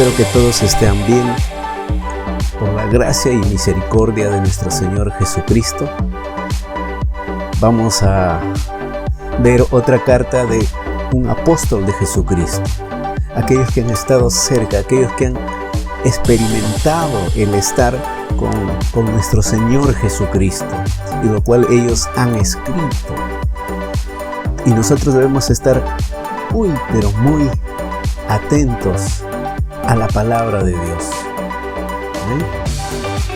Espero que todos estén bien por la gracia y misericordia de nuestro Señor Jesucristo. Vamos a ver otra carta de un apóstol de Jesucristo. Aquellos que han estado cerca, aquellos que han experimentado el estar con nuestro Señor Jesucristo, y lo cual ellos han escrito. Y nosotros debemos estar muy atentos a la palabra de Dios.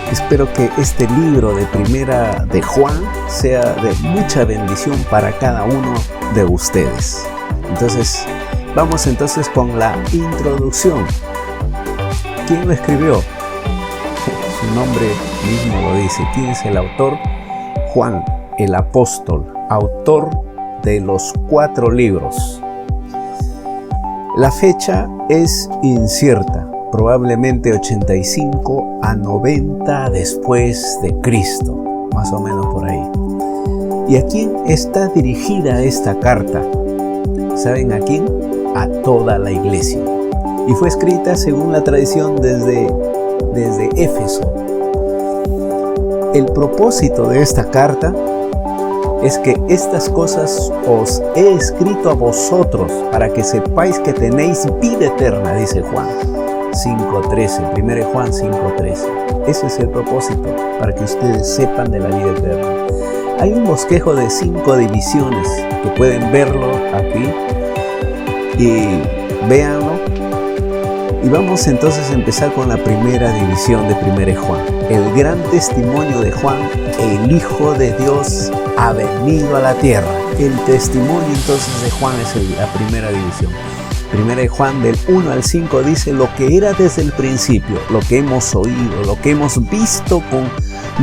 Espero que este libro de Primera de Juan sea de mucha bendición para cada uno de ustedes. Entonces, vamos con la introducción. ¿Quién lo escribió? Su nombre mismo lo dice. ¿Quién es el autor? Juan, el apóstol, autor de los 4 libros. La fecha es incierta, probablemente 85 a 90 después de Cristo, más o menos por ahí. ¿Y a quién está dirigida esta carta? ¿Saben a quién? A toda la iglesia. Y fue escrita según la tradición desde Éfeso. El propósito de esta carta es que estas cosas os he escrito a vosotros para que sepáis que tenéis vida eterna, dice Juan 5.13, 1 Juan 5.13. Ese es el propósito, para que ustedes sepan de la vida eterna. Hay un bosquejo de 5 divisiones que pueden verlo aquí y véanlo. Y vamos entonces a empezar con la primera división de 1 Juan. El gran testimonio de Juan, el Hijo de Dios ha venido a la tierra. El testimonio entonces de Juan es la primera división. 1 Juan del 1 al 5 dice: lo que era desde el principio, lo que hemos oído, lo que hemos visto con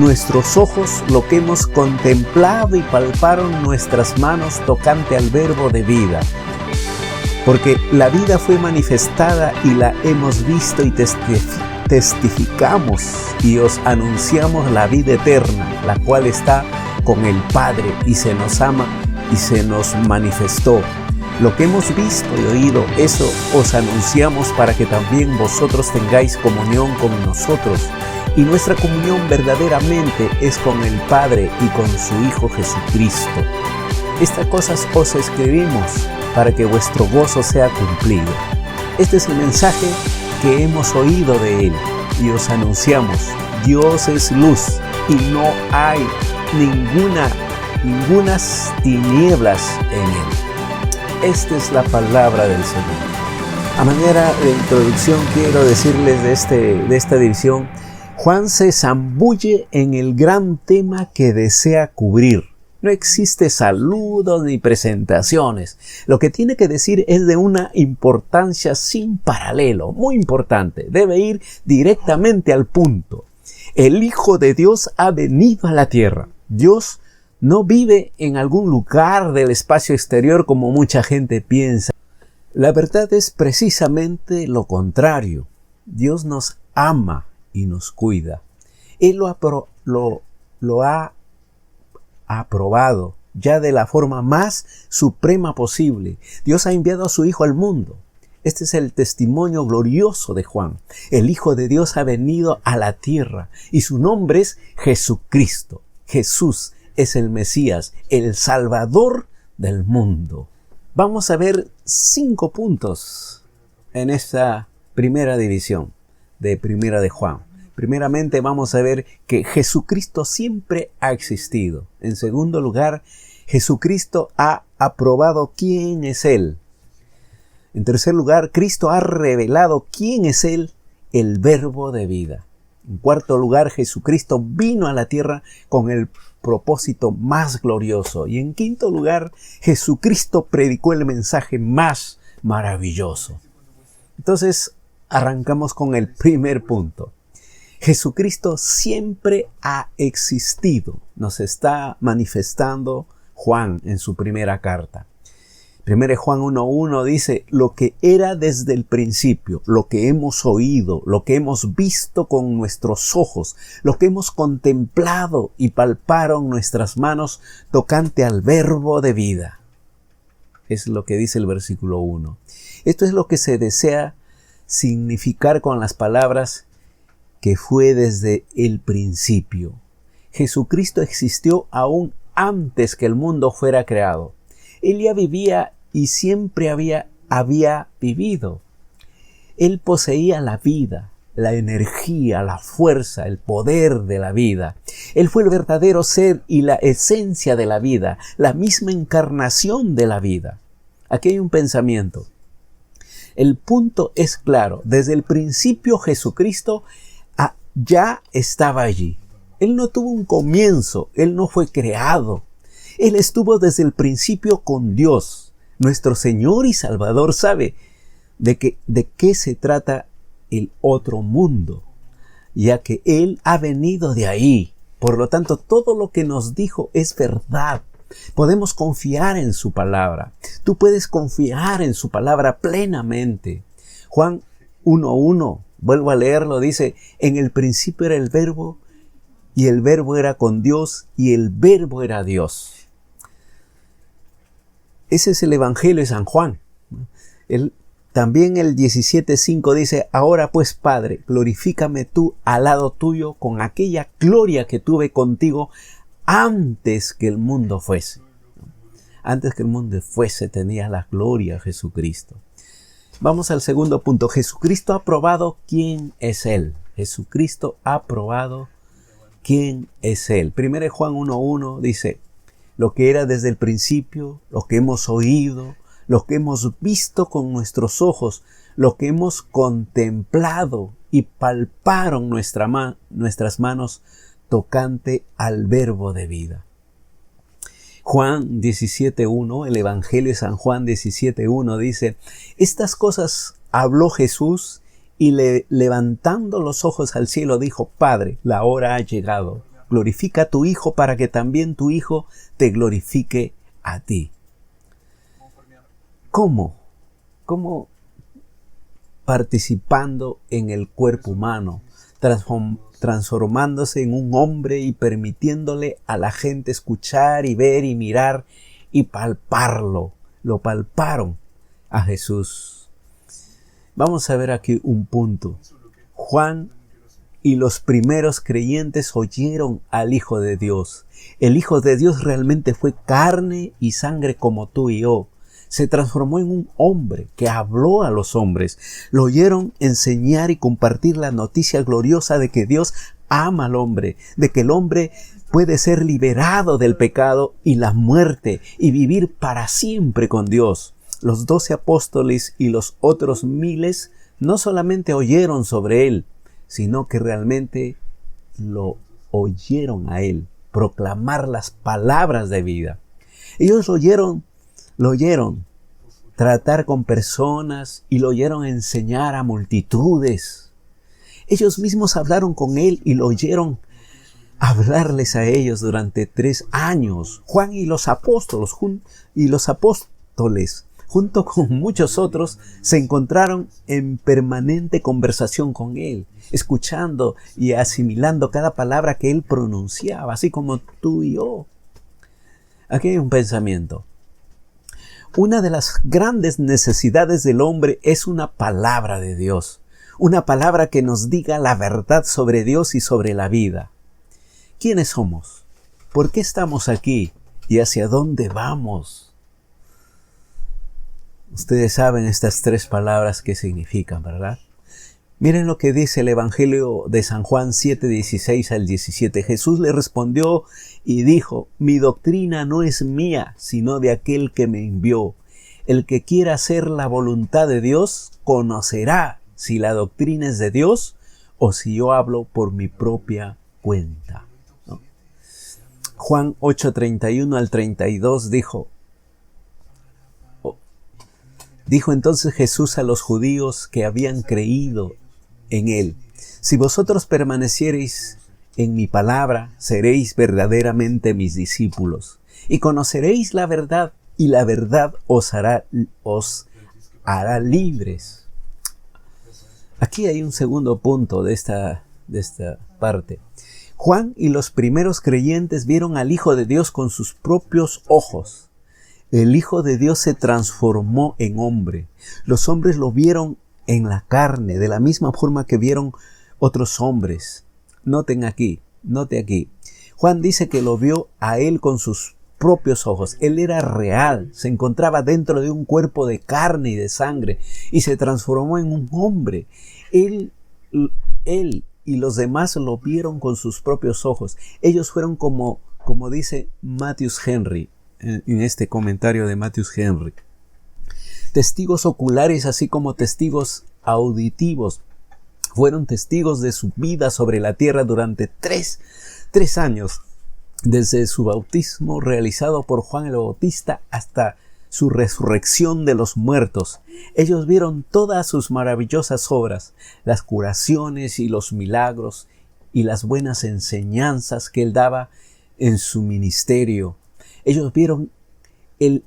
nuestros ojos, lo que hemos contemplado y palparon nuestras manos tocante al verbo de vida. Porque la vida fue manifestada y la hemos visto y testificamos y os anunciamos la vida eterna, la cual está con el Padre y se nos ama y se nos manifestó. Lo que hemos visto y oído, eso os anunciamos para que también vosotros tengáis comunión con nosotros. Y nuestra comunión verdaderamente es con el Padre y con su Hijo Jesucristo. Estas cosas os escribimos para que vuestro gozo sea cumplido. Este es el mensaje que hemos oído de Él y os anunciamos. Dios es luz y no hay ningunas tinieblas en Él. Esta es la palabra del Señor. A manera de introducción quiero decirles de esta división, Juan se zambulle en el gran tema que desea cubrir. No existe saludos ni presentaciones. Lo que tiene que decir es de una importancia sin paralelo, muy importante. Debe ir directamente al punto. El Hijo de Dios ha venido a la tierra. Dios no vive en algún lugar del espacio exterior como mucha gente piensa. La verdad es precisamente lo contrario. Dios nos ama y nos cuida. Él lo ha aprobado ya de la forma más suprema posible. Dios ha enviado a su Hijo al mundo. Este es el testimonio glorioso de Juan. El Hijo de Dios ha venido a la tierra y su nombre es Jesucristo. Jesús es el Mesías, el Salvador del mundo. Vamos a ver 5 puntos en esta primera división de Primera de Juan. Primeramente vamos a ver que Jesucristo siempre ha existido. En segundo lugar, Jesucristo ha aprobado quién es Él. En tercer lugar, Cristo ha revelado quién es Él, el verbo de vida. En cuarto lugar, Jesucristo vino a la tierra con el propósito más glorioso. Y en quinto lugar, Jesucristo predicó el mensaje más maravilloso. Entonces, arrancamos con el primer punto. Jesucristo siempre ha existido. Nos está manifestando Juan en su primera carta. 1 Juan 1.1 dice: lo que era desde el principio, lo que hemos oído, lo que hemos visto con nuestros ojos, lo que hemos contemplado y palparon nuestras manos tocante al verbo de vida. Es lo que dice el versículo 1. Esto es lo que se desea significar con las palabras que fue desde el principio. Jesucristo existió aún antes que el mundo fuera creado. Él ya vivía y siempre había vivido. Él poseía la vida, la energía, la fuerza, el poder de la vida. Él fue el verdadero ser y la esencia de la vida, la misma encarnación de la vida. Aquí hay un pensamiento. El punto es claro. Desde el principio Jesucristo ya estaba allí. Él no tuvo un comienzo, Él no fue creado. Él estuvo desde el principio con Dios. Nuestro Señor y Salvador sabe de qué se trata el otro mundo, ya que Él ha venido de ahí. Por lo tanto, todo lo que nos dijo es verdad. Podemos confiar en su palabra. Tú puedes confiar en su palabra plenamente. Juan 1:1, vuelvo a leerlo, dice: en el principio era el Verbo, y el Verbo era con Dios, y el Verbo era Dios. Ese es el Evangelio de San Juan. También el 17:5 dice: ahora pues, Padre, glorifícame tú al lado tuyo con aquella gloria que tuve contigo antes que el mundo fuese. Antes que el mundo fuese tenía la gloria Jesucristo. Vamos al segundo punto. Jesucristo ha probado quién es Él. Jesucristo ha probado quién es Él. 1 Juan 1:1 dice: lo que era desde el principio, lo que hemos oído, lo que hemos visto con nuestros ojos, lo que hemos contemplado y palparon nuestras manos tocante al Verbo de vida. Juan 17:1, el Evangelio de San Juan 17:1 dice: estas cosas habló Jesús y levantando los ojos al cielo dijo: Padre, la hora ha llegado. Glorifica a tu Hijo para que también tu Hijo te glorifique a ti. ¿Cómo? ¿Cómo? Participando en el cuerpo humano, transformándose en un hombre y permitiéndole a la gente escuchar y ver y mirar y palparlo. Lo palparon a Jesús. Vamos a ver aquí un punto. Juan y los primeros creyentes oyeron al Hijo de Dios. El Hijo de Dios realmente fue carne y sangre como tú y yo. Se transformó en un hombre que habló a los hombres. Lo oyeron enseñar y compartir la noticia gloriosa de que Dios ama al hombre, de que el hombre puede ser liberado del pecado y la muerte y vivir para siempre con Dios. Los 12 apóstoles y los otros miles no solamente oyeron sobre él, sino que realmente lo oyeron a él proclamar las palabras de vida. Ellos lo oyeron tratar con personas y lo oyeron enseñar a multitudes. Ellos mismos hablaron con él y lo oyeron hablarles a ellos durante 3 años. Juan y los apóstoles, junto con muchos otros, se encontraron en permanente conversación con él, escuchando y asimilando cada palabra que él pronunciaba, así como tú y yo. Aquí hay un pensamiento. Una de las grandes necesidades del hombre es una palabra de Dios, una palabra que nos diga la verdad sobre Dios y sobre la vida. ¿Quiénes somos? ¿Por qué estamos aquí? ¿Y hacia dónde vamos? Ustedes saben estas 3 palabras qué significan, ¿verdad? Miren lo que dice el Evangelio de San Juan 7:16 al 17. Jesús le respondió y dijo: mi doctrina no es mía, sino de aquel que me envió. El que quiera hacer la voluntad de Dios conocerá si la doctrina es de Dios o si yo hablo por mi propia cuenta. ¿No? Juan 8:31 al 32 dijo entonces Jesús a los judíos que habían creído en él: si vosotros permaneciereis en mi palabra, seréis verdaderamente mis discípulos, y conoceréis la verdad, y la verdad os hará libres. Aquí hay un segundo punto de esta parte. Juan y los primeros creyentes vieron al Hijo de Dios con sus propios ojos. El Hijo de Dios se transformó en hombre. Los hombres lo vieron en la carne, de la misma forma que vieron otros hombres. Note aquí. Juan dice que lo vio a él con sus propios ojos. Él era real, se encontraba dentro de un cuerpo de carne y de sangre y se transformó en un hombre. Él y los demás lo vieron con sus propios ojos. Ellos fueron como dice Matthews Henry, en este comentario de Matthews Henry, testigos oculares así como testigos auditivos. Fueron testigos de su vida sobre la tierra durante tres años, desde su bautismo realizado por Juan el Bautista hasta su resurrección de los muertos. Ellos vieron todas sus maravillosas obras, las curaciones y los milagros y las buenas enseñanzas que él daba en su ministerio. Ellos vieron el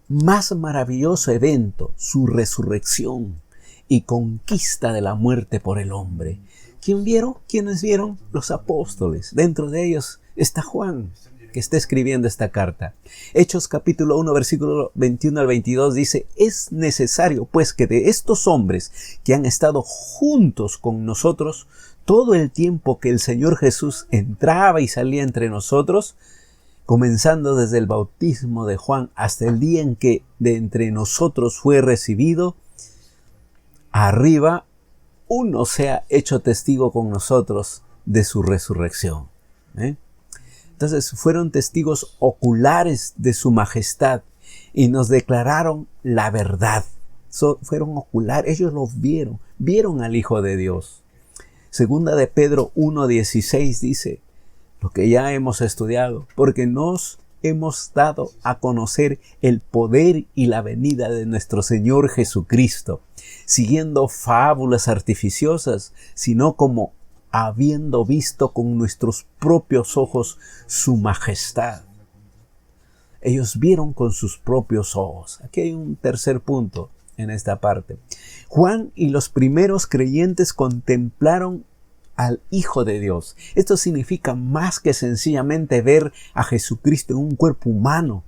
más maravilloso evento, su resurrección y conquista de la muerte por el hombre. ¿Quiénes vieron? Los apóstoles. Dentro de ellos está Juan, que está escribiendo esta carta. Hechos capítulo 1, versículo 21 al 22 dice: es necesario pues que de estos hombres que han estado juntos con nosotros todo el tiempo que el Señor Jesús entraba y salía entre nosotros, comenzando desde el bautismo de Juan hasta el día en que de entre nosotros fue recibido, arriba uno sea hecho testigo con nosotros de su resurrección. Entonces fueron testigos oculares de su majestad y nos declararon la verdad. Fueron oculares, ellos los vieron al Hijo de Dios. Segunda de Pedro 1:16 dice, lo que ya hemos estudiado, porque nos hemos dado a conocer el poder y la venida de nuestro Señor Jesucristo, siguiendo fábulas artificiosas, sino como habiendo visto con nuestros propios ojos su majestad. Ellos vieron con sus propios ojos. Aquí hay un tercer punto en esta parte. Juan y los primeros creyentes contemplaron al Hijo de Dios. Esto significa más que sencillamente ver a Jesucristo en un cuerpo humano.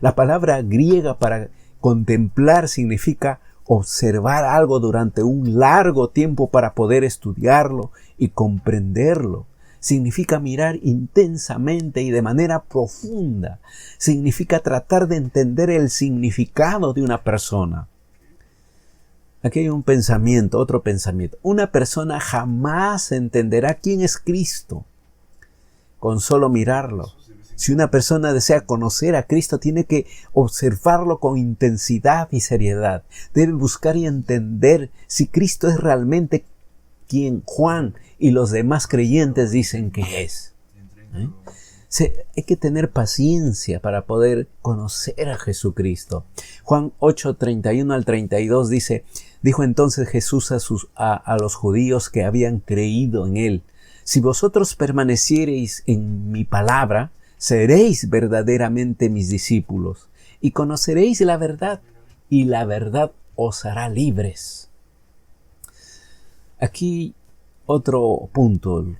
La palabra griega para contemplar significa observar algo durante un largo tiempo para poder estudiarlo y comprenderlo. Significa mirar intensamente y de manera profunda. Significa tratar de entender el significado de una persona. Aquí hay otro pensamiento. Una persona jamás entenderá quién es Cristo con solo mirarlo. Si una persona desea conocer a Cristo, tiene que observarlo con intensidad y seriedad. Debe buscar y entender si Cristo es realmente quien Juan y los demás creyentes dicen que es. Hay que tener paciencia para poder conocer a Jesucristo. Juan 8:31 al 32 dijo entonces Jesús a los judíos que habían creído en él: si vosotros permaneciereis en mi palabra, seréis verdaderamente mis discípulos y conoceréis la verdad, y la verdad os hará libres. Aquí otro punto, el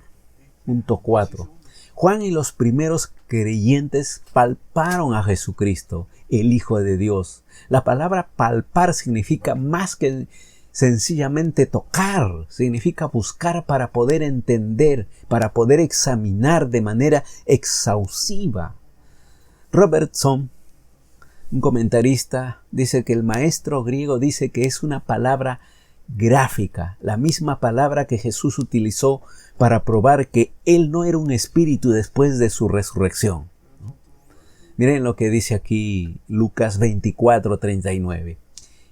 punto 4. Juan y los primeros creyentes palparon a Jesucristo, el Hijo de Dios. La palabra palpar significa más que sencillamente tocar, significa buscar para poder entender, para poder examinar de manera exhaustiva. Robertson, un comentarista, dice que el maestro griego dice que es una palabra gráfica, la misma palabra que Jesús utilizó para probar que Él no era un espíritu después de su resurrección. Miren lo que dice aquí Lucas 24:39.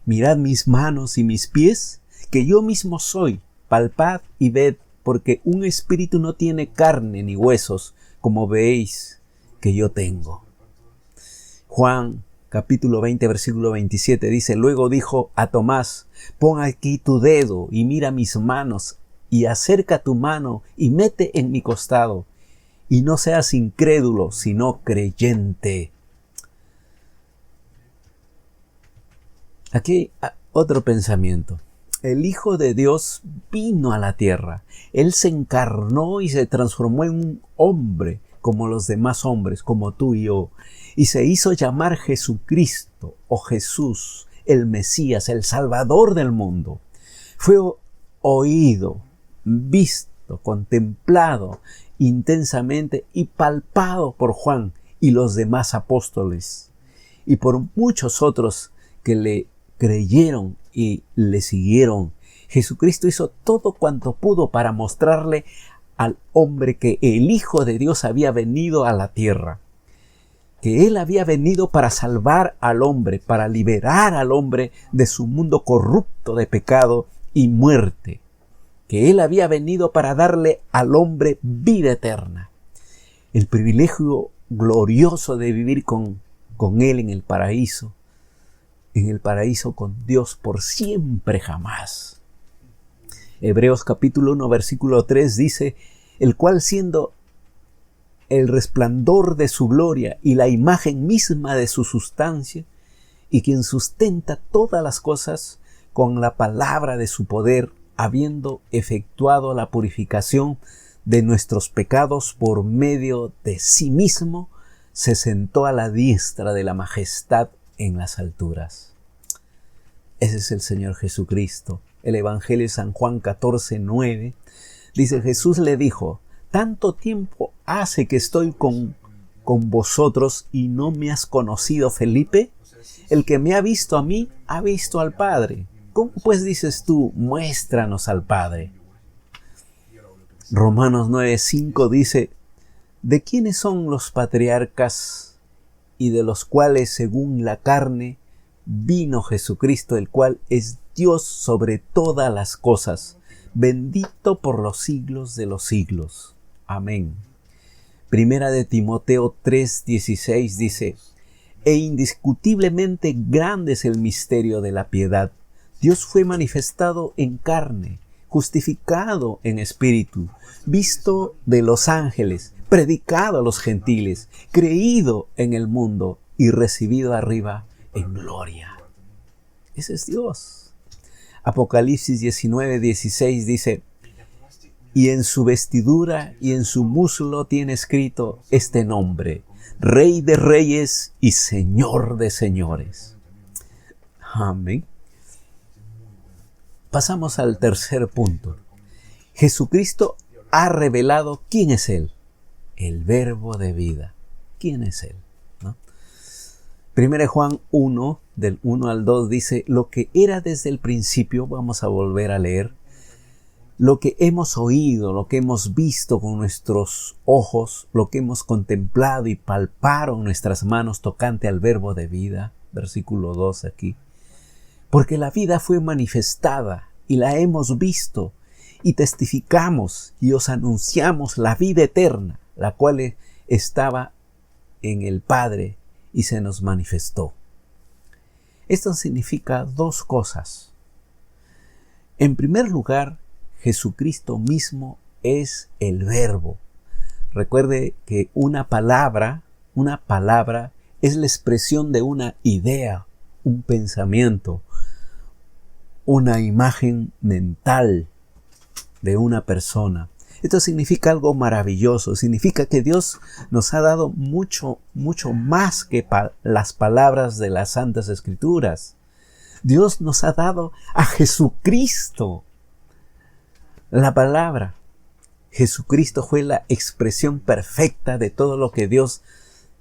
Mirad mis manos y mis pies, que yo mismo soy. Palpad y ved, porque un espíritu no tiene carne ni huesos, como veis que yo tengo. Juan capítulo 20, versículo 27 dice: luego dijo a Tomás: pon aquí tu dedo y mira mis manos, y acerca tu mano y mete en mi costado, y no seas incrédulo, sino creyente. Aquí otro pensamiento. El Hijo de Dios vino a la tierra. Él se encarnó y se transformó en un hombre, como los demás hombres, como tú y yo, y se hizo llamar Jesucristo o Jesús, el Mesías, el Salvador del mundo. Fue oído, visto, contemplado intensamente y palpado por Juan y los demás apóstoles y por muchos otros que le creyeron y le siguieron. Jesucristo hizo todo cuanto pudo para mostrarle al hombre que el Hijo de Dios había venido a la tierra, que Él había venido para salvar al hombre, para liberar al hombre de su mundo corrupto de pecado y muerte, que Él había venido para darle al hombre vida eterna, el privilegio glorioso de vivir con Él en el paraíso con Dios por siempre jamás. Hebreos capítulo 1 versículo 3 dice: el cual siendo el resplandor de su gloria y la imagen misma de su sustancia, y quien sustenta todas las cosas con la palabra de su poder, habiendo efectuado la purificación de nuestros pecados por medio de sí mismo, se sentó a la diestra de la majestad en las alturas. Ese es el Señor Jesucristo. El Evangelio de San Juan 14:9 dice: Jesús le dijo: tanto tiempo hace que estoy con vosotros y no me has conocido, Felipe. El que me ha visto a mí, ha visto al Padre. ¿Cómo pues dices tú, muéstranos al Padre? Romanos 9:5 dice: ¿de quiénes son los patriarcas y de los cuales según la carne vino Jesucristo, el cual es Dios sobre todas las cosas, bendito por los siglos de los siglos? Amén. Primera de Timoteo 3:16 dice: e indiscutiblemente grande es el misterio de la piedad. Dios fue manifestado en carne, justificado en espíritu, visto de los ángeles, predicado a los gentiles, creído en el mundo y recibido arriba en gloria. Ese es Dios. Apocalipsis 19:16 dice: y en su vestidura y en su muslo tiene escrito este nombre: Rey de Reyes y Señor de Señores. Amén. Pasamos al tercer punto. Jesucristo ha revelado quién es Él, el Verbo de vida. ¿Quién es Él? ¿No? 1 Juan 1, del 1 al 2 dice: lo que era desde el principio, vamos a volver a leer, lo que hemos oído, lo que hemos visto con nuestros ojos, lo que hemos contemplado y palparon nuestras manos tocante al Verbo de vida, versículo 2 aquí. Porque la vida fue manifestada y la hemos visto y testificamos y os anunciamos la vida eterna, la cual estaba en el Padre y se nos manifestó. Esto significa dos cosas. En primer lugar, Jesucristo mismo es el Verbo. Recuerde que una palabra es la expresión de una idea, un pensamiento, una imagen mental de una persona. Esto significa algo maravilloso, significa que Dios nos ha dado mucho más que las palabras de las Santas Escrituras. Dios nos ha dado a Jesucristo, la palabra. Jesucristo fue la expresión perfecta de todo lo que Dios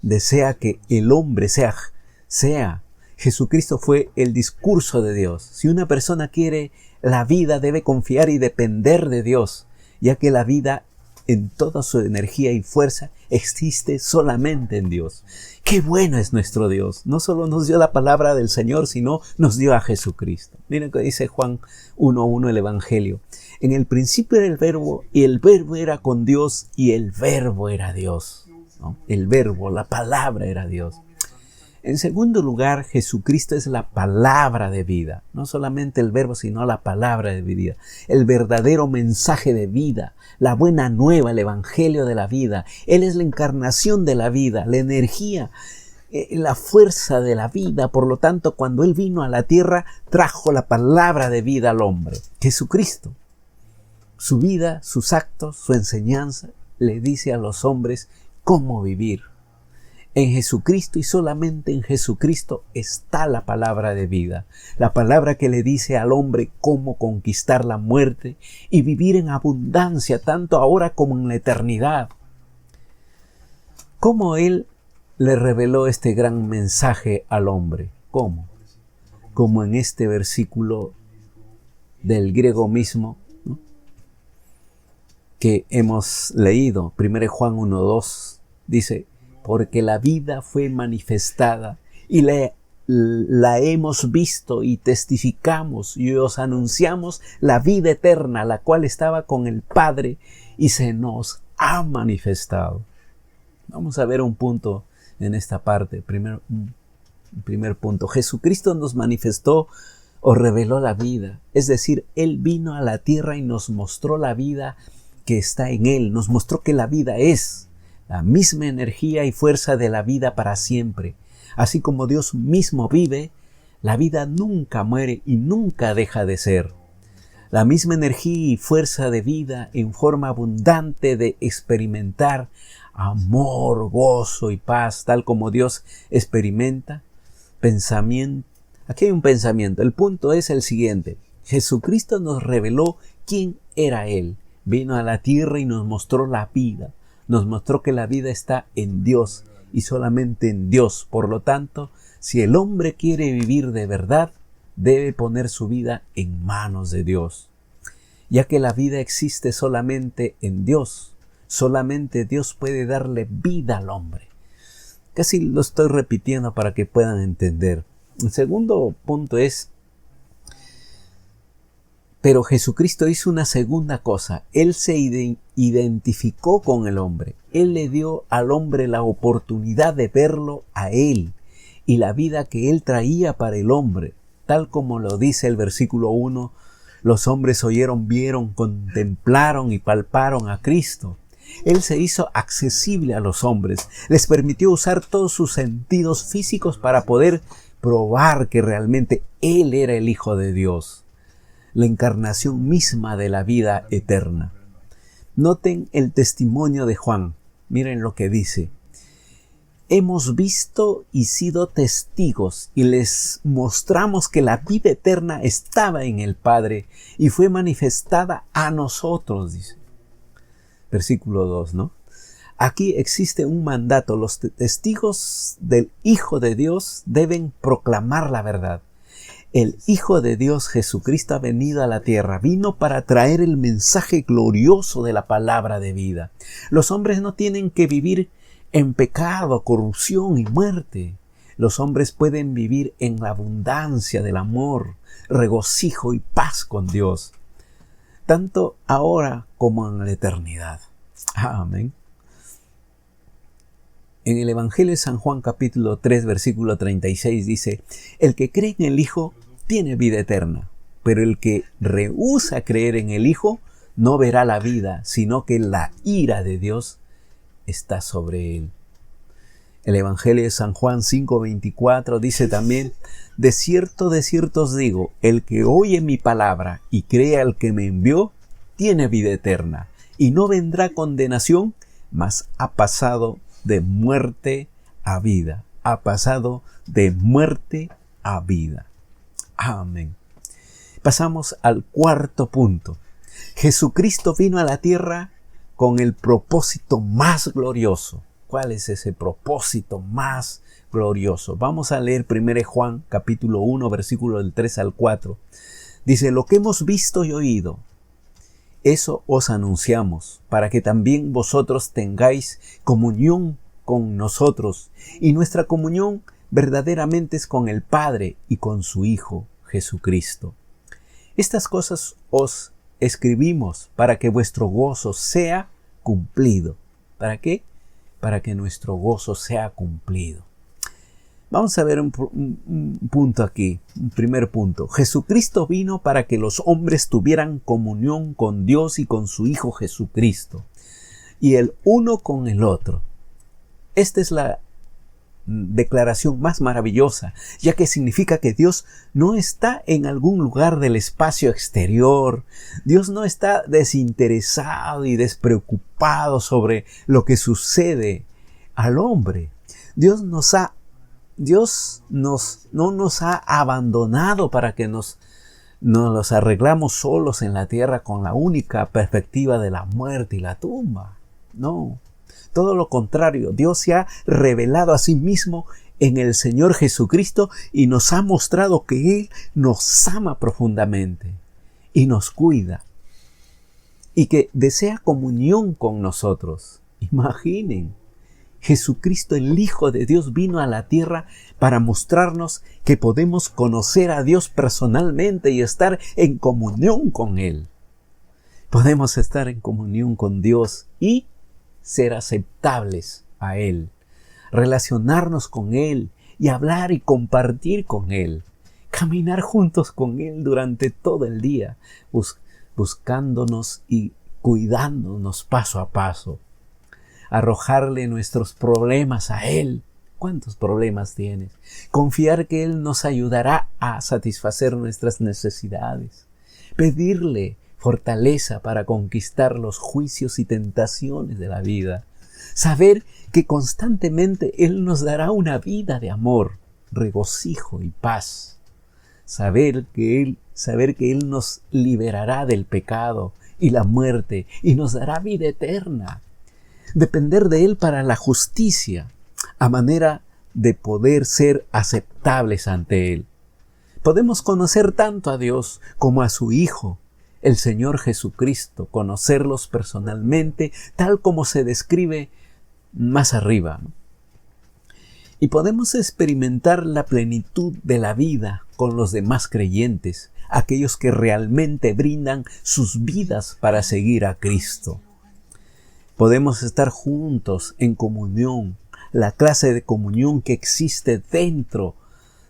desea que el hombre sea. Jesucristo fue el discurso de Dios. Si una persona quiere la vida, debe confiar y depender de Dios, ya que la vida en toda su energía y fuerza existe solamente en Dios. ¡Qué bueno es nuestro Dios! No solo nos dio la palabra del Señor, sino nos dio a Jesucristo. Miren que dice Juan 1:1 el Evangelio. En el principio era el Verbo, y el Verbo era con Dios, y el Verbo era Dios. ¿No? El Verbo, la palabra era Dios. En segundo lugar, Jesucristo es la palabra de vida. No solamente el Verbo, sino la palabra de vida. El verdadero mensaje de vida, la buena nueva, el Evangelio de la vida. Él es la encarnación de la vida, la energía, la fuerza de la vida. Por lo tanto, cuando Él vino a la tierra, trajo la palabra de vida al hombre. Jesucristo. Su vida, sus actos, su enseñanza, le dice a los hombres cómo vivir. En Jesucristo y solamente en Jesucristo está la palabra de vida. La palabra que le dice al hombre cómo conquistar la muerte y vivir en abundancia, tanto ahora como en la eternidad. ¿Cómo Él le reveló este gran mensaje al hombre? ¿Cómo? Como en este versículo del griego mismo, ¿no?, que hemos leído, 1 Juan 1:2, dice: porque la vida fue manifestada y la hemos visto y testificamos y os anunciamos la vida eterna, la cual estaba con el Padre y se nos ha manifestado. Vamos a ver un punto en esta parte. Primer punto. Jesucristo nos manifestó o reveló la vida. Es decir, Él vino a la tierra y nos mostró la vida que está en Él. Nos mostró que la vida es la misma energía y fuerza de la vida para siempre. Así como Dios mismo vive, la vida nunca muere y nunca deja de ser. La misma energía y fuerza de vida en forma abundante de experimentar amor, gozo y paz, tal como Dios experimenta. Pensamiento. Aquí hay un pensamiento. El punto es el siguiente. Jesucristo nos reveló quién era Él. Vino a la tierra y nos mostró la vida. Nos mostró que la vida está en Dios y solamente en Dios. Por lo tanto, si el hombre quiere vivir de verdad, debe poner su vida en manos de Dios, ya que la vida existe solamente en Dios. Solamente Dios puede darle vida al hombre. Casi lo estoy repitiendo para que puedan entender. El segundo punto es: pero Jesucristo hizo una segunda cosa. Él se identificó con el hombre. Él le dio al hombre la oportunidad de verlo a Él y la vida que Él traía para el hombre. Tal como lo dice el versículo 1, los hombres oyeron, vieron, contemplaron y palparon a Cristo. Él se hizo accesible a los hombres. Les permitió usar todos sus sentidos físicos para poder probar que realmente Él era el Hijo de Dios, la encarnación misma de la vida eterna. Noten el testimonio de Juan. Miren lo que dice: hemos visto y sido testigos y les mostramos que la vida eterna estaba en el Padre y fue manifestada a nosotros, dice. Versículo 2, ¿no? Aquí existe un mandato. Los testigos del Hijo de Dios deben proclamar la verdad. El Hijo de Dios, Jesucristo, ha venido a la tierra. Vino para traer el mensaje glorioso de la palabra de vida. Los hombres no tienen que vivir en pecado, corrupción y muerte. Los hombres pueden vivir en la abundancia del amor, regocijo y paz con Dios, tanto ahora como en la eternidad. Amén. En el Evangelio de San Juan capítulo 3 versículo 36 dice: el que cree en el Hijo tiene vida eterna, pero el que rehúsa creer en el Hijo no verá la vida, sino que la ira de Dios está sobre él. El Evangelio de San Juan 5:24 dice también: de cierto os digo, el que oye mi palabra y cree al que me envió, tiene vida eterna, y no vendrá condenación, mas ha pasado de muerte a vida. Ha pasado de muerte a vida. Amén. Pasamos al cuarto punto. Jesucristo vino a la tierra con el propósito más glorioso. ¿Cuál es ese propósito más glorioso? Vamos a leer 1 Juan capítulo 1 versículo del 3 al 4. Dice: lo que hemos visto y oído, eso os anunciamos, para que también vosotros tengáis comunión con nosotros. Y nuestra comunión verdaderamente es con el Padre y con su Hijo Jesucristo. Estas cosas os escribimos para que vuestro gozo sea cumplido. ¿Para qué? Para que nuestro gozo sea cumplido. Vamos a ver un punto aquí, un primer punto. Jesucristo vino para que los hombres tuvieran comunión con Dios y con su Hijo Jesucristo, y el uno con el otro. Esta es la declaración más maravillosa, ya que significa que Dios no está en algún lugar del espacio exterior. Dios no está desinteresado y despreocupado sobre lo que sucede al hombre. No nos ha abandonado para que nos los arreglamos solos en la tierra con la única perspectiva de la muerte y la tumba. No, todo lo contrario, Dios se ha revelado a sí mismo en el Señor Jesucristo y nos ha mostrado que Él nos ama profundamente y nos cuida y que desea comunión con nosotros. Imaginen, Jesucristo, el Hijo de Dios, vino a la tierra para mostrarnos que podemos conocer a Dios personalmente y estar en comunión con Él. Podemos estar en comunión con Dios y ser aceptables a Él, relacionarnos con Él y hablar y compartir con Él, caminar juntos con Él durante todo el día, buscándonos y cuidándonos paso a paso. Arrojarle nuestros problemas a Él. ¿Cuántos problemas tienes? Confiar que Él nos ayudará a satisfacer nuestras necesidades. Pedirle fortaleza para conquistar los juicios y tentaciones de la vida. Saber que constantemente Él nos dará una vida de amor, regocijo y paz. Saber que Él nos liberará del pecado y la muerte y nos dará vida eterna. Depender de Él para la justicia, a manera de poder ser aceptables ante Él. Podemos conocer tanto a Dios como a su Hijo, el Señor Jesucristo, conocerlos personalmente, tal como se describe más arriba. Y podemos experimentar la plenitud de la vida con los demás creyentes, aquellos que realmente brindan sus vidas para seguir a Cristo. Podemos estar juntos en comunión, la clase de comunión que existe dentro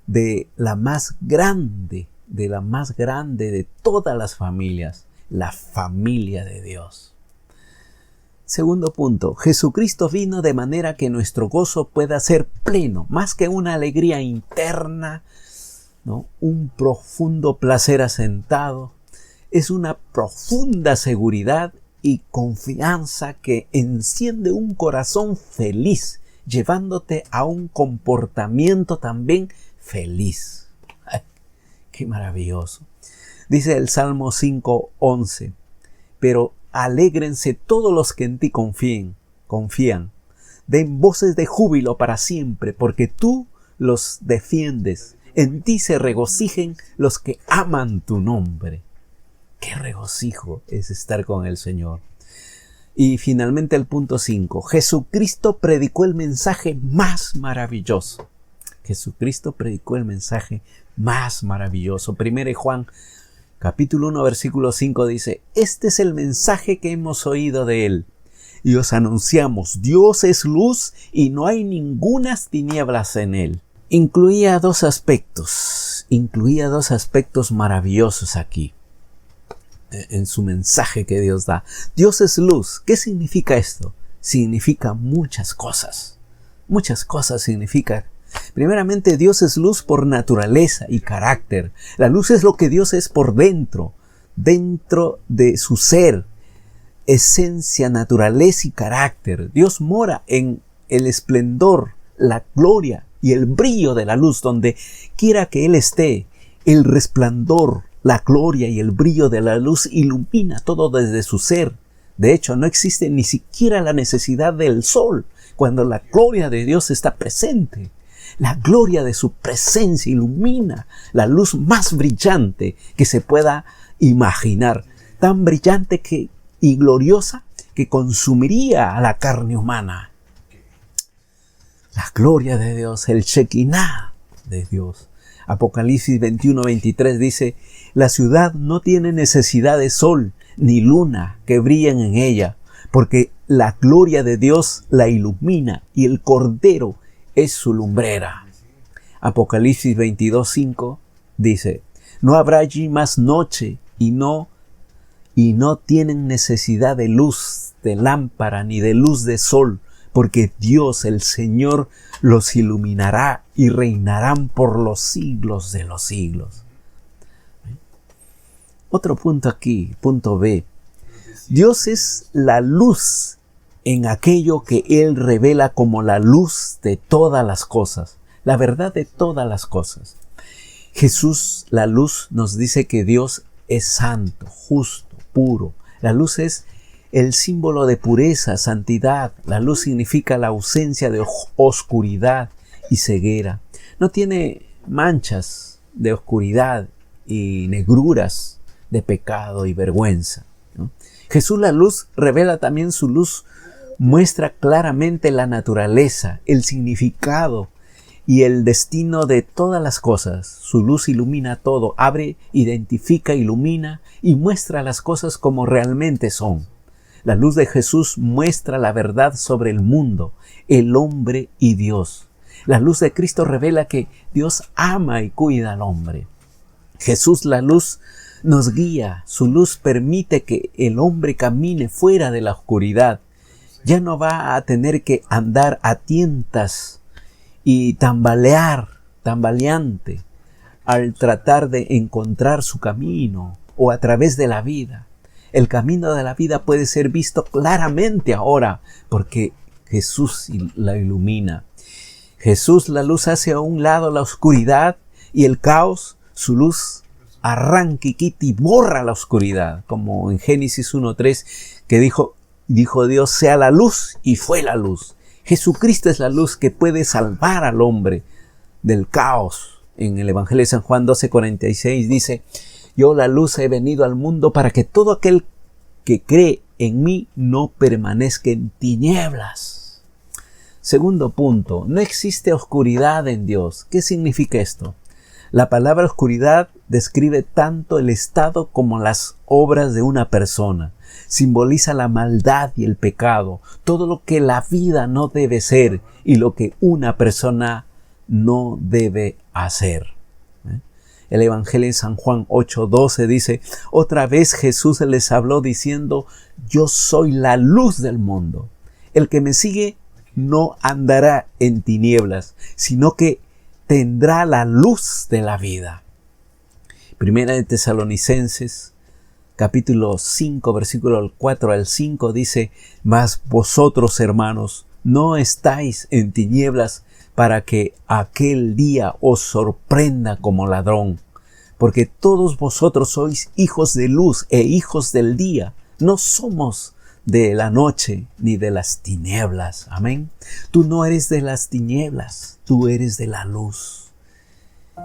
de la más grande de todas las familias, la familia de Dios. Segundo punto, Jesucristo vino de manera que nuestro gozo pueda ser pleno, más que una alegría interna, ¿no? Un profundo placer asentado, es una profunda seguridad y confianza que enciende un corazón feliz, llevándote a un comportamiento también feliz. ¡Ay, qué maravilloso! Dice el Salmo 5:11, pero alégrense todos los que en ti confían. Den voces de júbilo para siempre, porque tú los defiendes. En ti se regocijen los que aman tu nombre. ¡Qué regocijo es estar con el Señor! Y finalmente el punto 5. Jesucristo predicó el mensaje más maravilloso. Jesucristo predicó el mensaje más maravilloso. 1 Juan capítulo 1 versículo 5 dice: este es el mensaje que hemos oído de Él y os anunciamos: Dios es luz y no hay ningunas tinieblas en Él. Incluía dos aspectos maravillosos aquí en su mensaje que Dios da. Dios es luz. ¿Qué significa esto? Significa muchas cosas. Muchas cosas significa. Primeramente, Dios es luz por naturaleza y carácter. La luz es lo que Dios es por dentro de su ser, esencia, naturaleza y carácter. Dios mora en el esplendor, la gloria y el brillo de la luz donde quiera que Él esté. El resplandor, la gloria y el brillo de la luz ilumina todo desde su ser. De hecho, no existe ni siquiera la necesidad del sol cuando la gloria de Dios está presente. La gloria de su presencia ilumina la luz más brillante que se pueda imaginar, tan brillante y gloriosa que consumiría a la carne humana. La gloria de Dios, el Shekinah de Dios. Apocalipsis 21:23 dice: la ciudad no tiene necesidad de sol ni luna que brillen en ella, porque la gloria de Dios la ilumina y el Cordero es su lumbrera. Apocalipsis 22:5 dice: no habrá allí más noche y no tienen necesidad de luz de lámpara ni de luz de sol, porque Dios el Señor los iluminará y reinarán por los siglos de los siglos. Otro punto aquí, punto B. Dios es la luz en aquello que Él revela como la luz de todas las cosas, la verdad de todas las cosas. Jesús, la luz, nos dice que Dios es santo, justo, puro. La luz es el símbolo de pureza, santidad. La luz significa la ausencia de oscuridad y ceguera. No tiene manchas de oscuridad y negruras de pecado y vergüenza, ¿no? Jesús, la luz, revela también su luz, muestra claramente la naturaleza, el significado y el destino de todas las cosas. Su luz ilumina todo, abre, identifica, ilumina y muestra las cosas como realmente son. La luz de Jesús muestra la verdad sobre el mundo, el hombre y Dios. La luz de Cristo revela que Dios ama y cuida al hombre. Jesús, la luz, nos guía. Su luz permite que el hombre camine fuera de la oscuridad. Ya no va a tener que andar a tientas y tambaleante al tratar de encontrar su camino o a través de la vida. El camino de la vida puede ser visto claramente ahora porque Jesús la ilumina. Jesús, la luz, hace a un lado la oscuridad y el caos. Su luz arranca y quita y borra la oscuridad, como en Génesis 1:3, que dijo Dios, sea la luz, y fue la luz. Jesucristo es la luz que puede salvar al hombre del caos. En el Evangelio de San Juan 12:46 dice, yo la luz he venido al mundo para que todo aquel que cree en mí no permanezca en tinieblas. Segundo punto, no existe oscuridad en Dios. ¿Qué significa esto? La palabra oscuridad describe tanto el estado como las obras de una persona. Simboliza la maldad y el pecado, todo lo que la vida no debe ser y lo que una persona no debe hacer. El Evangelio de San Juan 8:12 dice, otra vez Jesús les habló diciendo, yo soy la luz del mundo. El que me sigue no andará en tinieblas, sino que tendrá la luz de la vida. Primera de Tesalonicenses, capítulo 5, versículo 4 al 5 dice, mas vosotros, hermanos, no estáis en tinieblas para que aquel día os sorprenda como ladrón, porque todos vosotros sois hijos de luz e hijos del día, no somos de la noche ni de las tinieblas. Amén. Tú no eres de las tinieblas, tú eres de la luz.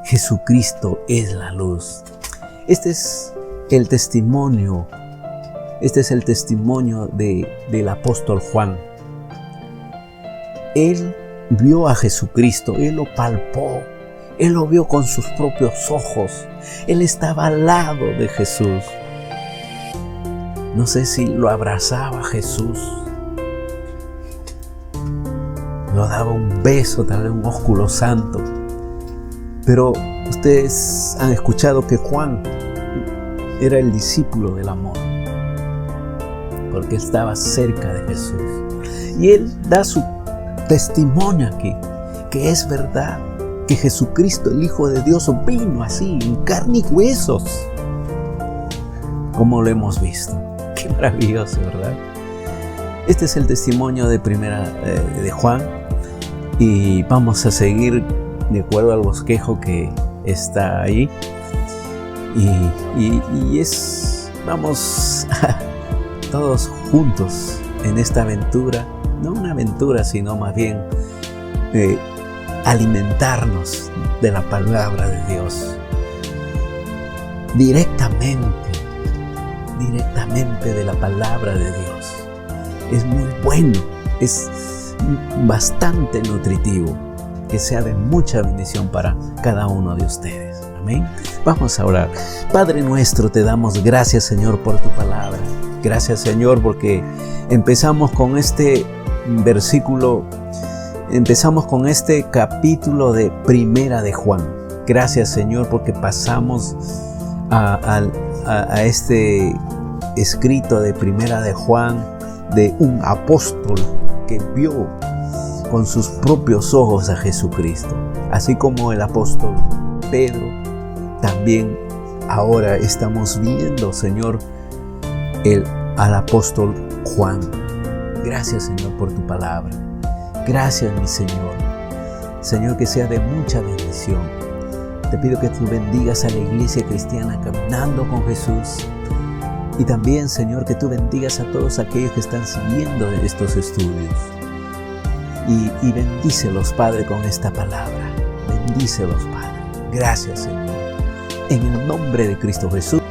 Jesucristo es la luz. Este es el testimonio del apóstol Juan. Él vio a Jesucristo, él lo palpó, él lo vio con sus propios ojos. Él estaba al lado de Jesús. No sé si lo abrazaba Jesús, lo daba un beso, tal vez un ósculo santo. Pero ustedes han escuchado que Juan era el discípulo del amor, porque estaba cerca de Jesús. Y él da su testimonio aquí, que es verdad, que Jesucristo, el Hijo de Dios, vino así, en carne y huesos, como lo hemos visto. Qué maravilloso, ¿verdad? Este es el testimonio de Juan, y vamos a seguir de acuerdo al bosquejo que está ahí. Vamos todos juntos en esta aventura, no una aventura, sino más bien alimentarnos de la palabra de Dios directamente de la palabra de Dios. Es muy bueno, es bastante nutritivo, que sea de mucha bendición para cada uno de ustedes. Amén. Vamos a orar. Padre nuestro, te damos gracias, Señor, por tu palabra. Gracias, Señor, porque empezamos con este capítulo de Primera de Juan. Gracias, Señor, porque pasamos a este escrito de Primera de Juan, de un apóstol que vio con sus propios ojos a Jesucristo, así como el apóstol Pedro. También ahora estamos viendo, Señor, al apóstol Juan. Gracias, Señor, por tu palabra. Gracias, mi Señor. Señor, que sea de mucha bendición. Te pido que tú bendigas a la iglesia cristiana caminando con Jesús. Y también, Señor, que tú bendigas a todos aquellos que están siguiendo estos estudios. Y bendícelos, Padre, con esta palabra. Bendícelos, Padre. Gracias, Señor. En el nombre de Cristo Jesús.